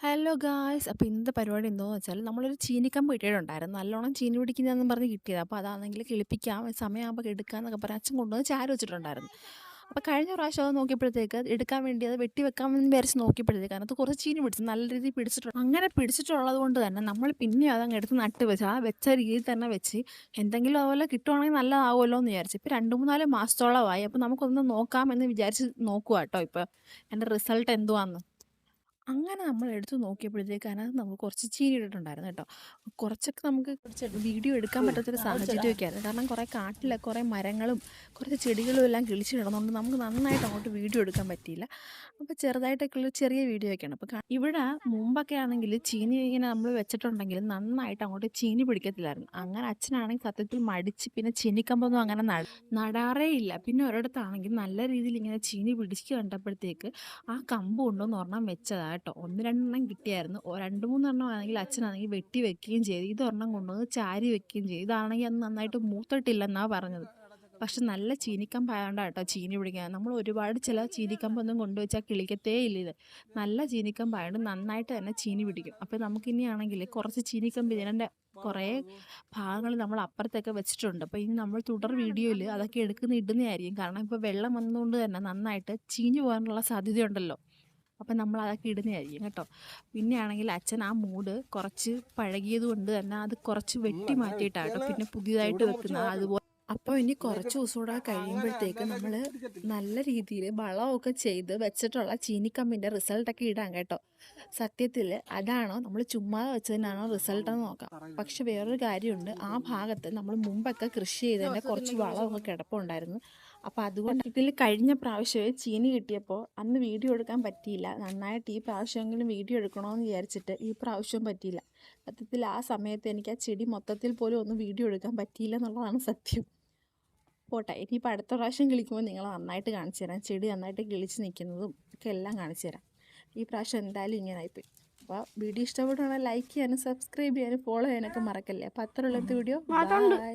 Hello guys. അപ്പോൾ ഇന്നത്തെ പരിപാടി എന്താണെന്ന് വെച്ചാൽ നമ്മളൊരു ചീനിക്കമ്പ് കിട്ടിയിട്ടുണ്ടായിരുന്നു. നല്ലോണം ചീനി പിടിക്കുന്നതെന്ന് പറഞ്ഞ് കിട്ടിയത്. അപ്പോൾ അതാണെങ്കിൽ കിളിപ്പിക്കാം, സമയമാകുമ്പോൾ എടുക്കാമെന്നൊക്കെ പറഞ്ഞ് അച്ഛൻ കൊണ്ടുവന്ന് ചാരി വെച്ചിട്ടുണ്ടായിരുന്നു. അപ്പോൾ കഴിഞ്ഞ പ്രാവശ്യം അത് നോക്കിയപ്പോഴത്തേക്ക് എടുക്കാൻ വേണ്ടി അത് വെട്ടി വെക്കാമെന്ന് വിചാരിച്ച് നോക്കിയപ്പോഴത്തേക്ക് അതിനകത്ത് കുറച്ച് ചീനി പിടിച്ചു, നല്ല രീതിയിൽ പിടിച്ചിട്ടുണ്ട്. അങ്ങനെ പിടിച്ചിട്ടുള്ളത് കൊണ്ട് തന്നെ നമ്മൾ പിന്നെ അതങ്ങ് എടുത്ത് നട്ട് വെച്ച് ആ വെച്ച രീതിയിൽ തന്നെ വെച്ച് എന്തെങ്കിലും അതുപോലെ കിട്ടുവാണെങ്കിൽ നല്ലതാവുമല്ലോ എന്ന് വിചാരിച്ചു. ഇപ്പോൾ 2-3 മാസത്തോളമായി. അപ്പോൾ നമുക്കൊന്ന് നോക്കാമെന്ന് വിചാരിച്ച് നോക്കുക കേട്ടോ ഇപ്പോൾ എൻ്റെ റിസൾട്ട് എന്തുവാന്ന്. അങ്ങനെ നമ്മൾ എടുത്ത് നോക്കിയപ്പോഴത്തേക്ക് അതിനകത്ത് നമുക്ക് കുറച്ച് ചീനി ഇട്ടിട്ടുണ്ടായിരുന്നു കേട്ടോ. കുറച്ചൊക്കെ നമുക്ക് കുറച്ച് വീഡിയോ എടുക്കാൻ പറ്റാത്തൊരു സാഹചര്യമൊക്കെ ആയിരുന്നു. കാരണം കുറേ കാട്ടിലെ കുറേ മരങ്ങളും കുറച്ച് ചെടികളും എല്ലാം കിളിച്ച് കിടന്നുകൊണ്ട് നമുക്ക് നന്നായിട്ട് അങ്ങോട്ട് വീഡിയോ എടുക്കാൻ പറ്റിയില്ല. അപ്പോൾ ചെറുതായിട്ടൊക്കെയുള്ള ചെറിയ വീഡിയോ ഒക്കെയാണ്. അപ്പോൾ ഇവിടെ മുമ്പൊക്കെ ആണെങ്കിൽ ചീനി ഇങ്ങനെ നമ്മൾ വെച്ചിട്ടുണ്ടെങ്കിൽ നന്നായിട്ട് അങ്ങോട്ട് ചീനി പിടിക്കത്തില്ലായിരുന്നു. അങ്ങനെ അച്ഛനാണെങ്കിൽ സത്യത്തിൽ മടിച്ച് പിന്നെ ചീനിക്കമ്പൊന്നും അങ്ങനെ നടാറേ ഇല്ല. പിന്നെ ഒരിടത്താണെങ്കിൽ നല്ല രീതിയിൽ ഇങ്ങനെ ചീനി പിടിച്ച് കണ്ടപ്പോഴത്തേക്ക് ആ കമ്പ് കൊണ്ടുവന്ന് ഒരെണ്ണം വെച്ചതാണ് കേട്ടോ. 1-2 കിട്ടിയായിരുന്നു. 2-3 ആണെങ്കിൽ അച്ഛനാണെങ്കിൽ വെട്ടി വെക്കുകയും ചെയ്തു. ഇതൊരെണ്ണം കൊണ്ടുവന്ന് ചാരി വെക്കുകയും ചെയ്തു. ഇതാണെങ്കിൽ അന്ന് നന്നായിട്ട് മൂത്തിട്ടില്ലെന്നാണ് പറഞ്ഞത്. പക്ഷെ നല്ല ചീനിക്കമ്പായതുകൊണ്ടാണ് കേട്ടോ ചീനി പിടിക്കാൻ. നമ്മൾ ഒരുപാട് ചില ചീനിക്കമ്പൊന്നും കൊണ്ടുവച്ചാൽ കിളിക്കത്തേ ഇല്ല ഇത്. നല്ല ചീനിക്കമ്പായതുകൊണ്ട് നന്നായിട്ട് തന്നെ ചീനി പിടിക്കും. അപ്പോൾ നമുക്കിനിയാണെങ്കിൽ കുറച്ച് ചീനിക്കമ്പ് ഇതിൻ്റെ കുറേ ഭാഗങ്ങൾ നമ്മൾ അപ്പുറത്തൊക്കെ വെച്ചിട്ടുണ്ട്. അപ്പോൾ ഇനി നമ്മൾ തുടർ വീഡിയോയിൽ അതൊക്കെ ഇടുന്നതായിരിക്കും. കാരണം ഇപ്പോൾ വെള്ളം വന്നതുകൊണ്ട് തന്നെ നന്നായിട്ട് ചീഞ്ഞു പോകാനുള്ള സാധ്യതയുണ്ടല്ലോ. അപ്പം നമ്മൾ അതൊക്കെ ഇടുന്നതായിരിക്കും കേട്ടോ. പിന്നെ ആണെങ്കിൽ അച്ഛൻ ആ മൂട് കുറച്ച് പഴകിയത് കൊണ്ട് തന്നെ അത് കുറച്ച് വെട്ടി മാറ്റിയിട്ടാണ് കേട്ടോ പിന്നെ പുതിയതായിട്ട് വെക്കുന്നത്. അതുപോലെ അപ്പോൾ ഇനി കുറച്ച് ദിവസം കൂടെ കഴിയുമ്പോഴത്തേക്ക് നമ്മൾ നല്ല രീതിയിൽ വളമൊക്കെ ചെയ്ത് വെച്ചിട്ടുള്ള ചീനിക്കമ്പിൻ്റെ റിസൾട്ടൊക്കെ ഇടാം കേട്ടോ. സത്യത്തിൽ അതാണോ നമ്മൾ ചുമ്മാതെ വെച്ചതിനാണോ റിസൾട്ടെന്ന് നോക്കാം. പക്ഷെ വേറൊരു കാര്യമുണ്ട്, ആ ഭാഗത്ത് നമ്മൾ മുമ്പൊക്കെ കൃഷി ചെയ്തതിൻ്റെ കുറച്ച് വളമൊക്കെ കിടപ്പുണ്ടായിരുന്നു. അപ്പോൾ അതുകൊണ്ട് ഇതിൽ കഴിഞ്ഞ പ്രാവശ്യമേ ചീനി കിട്ടിയപ്പോൾ അന്ന് വീഡിയോ എടുക്കാൻ പറ്റിയില്ല. നന്നായിട്ട് ഈ പ്രാവശ്യമെങ്കിലും വീഡിയോ എടുക്കണമെന്ന് വിചാരിച്ചിട്ട് ഈ പ്രാവശ്യം പറ്റിയില്ല. സത്യത്തിൽ ആ സമയത്ത് എനിക്ക് ആ ചെടി മൊത്തത്തിൽ പോലും ഒന്ന് വീഡിയോ എടുക്കാൻ പറ്റിയില്ല എന്നുള്ളതാണ് സത്യം. പോട്ടെ, ഇനിയിപ്പോൾ അടുത്ത പ്രാവശ്യം കിളിക്കുമ്പോൾ നിങ്ങൾ നന്നായിട്ട് കാണിച്ചു തരാം. ചെടി നന്നായിട്ട് കിളിച്ച് നിൽക്കുന്നതും ഒക്കെ എല്ലാം കാണിച്ചു തരാം. ഈ പ്രാവശ്യം എന്തായാലും ഇങ്ങനെ ആയിപ്പോയി. അപ്പോൾ വീഡിയോ ഇഷ്ടപ്പെടുകയാണെങ്കിൽ ലൈക്ക് ചെയ്യാനും സബ്സ്ക്രൈബ് ചെയ്യാനും ഫോളോ ചെയ്യാനൊക്കെ മറക്കല്ലേ. അപ്പോൾ അത്രയുള്ള വീഡിയോ. ബൈ.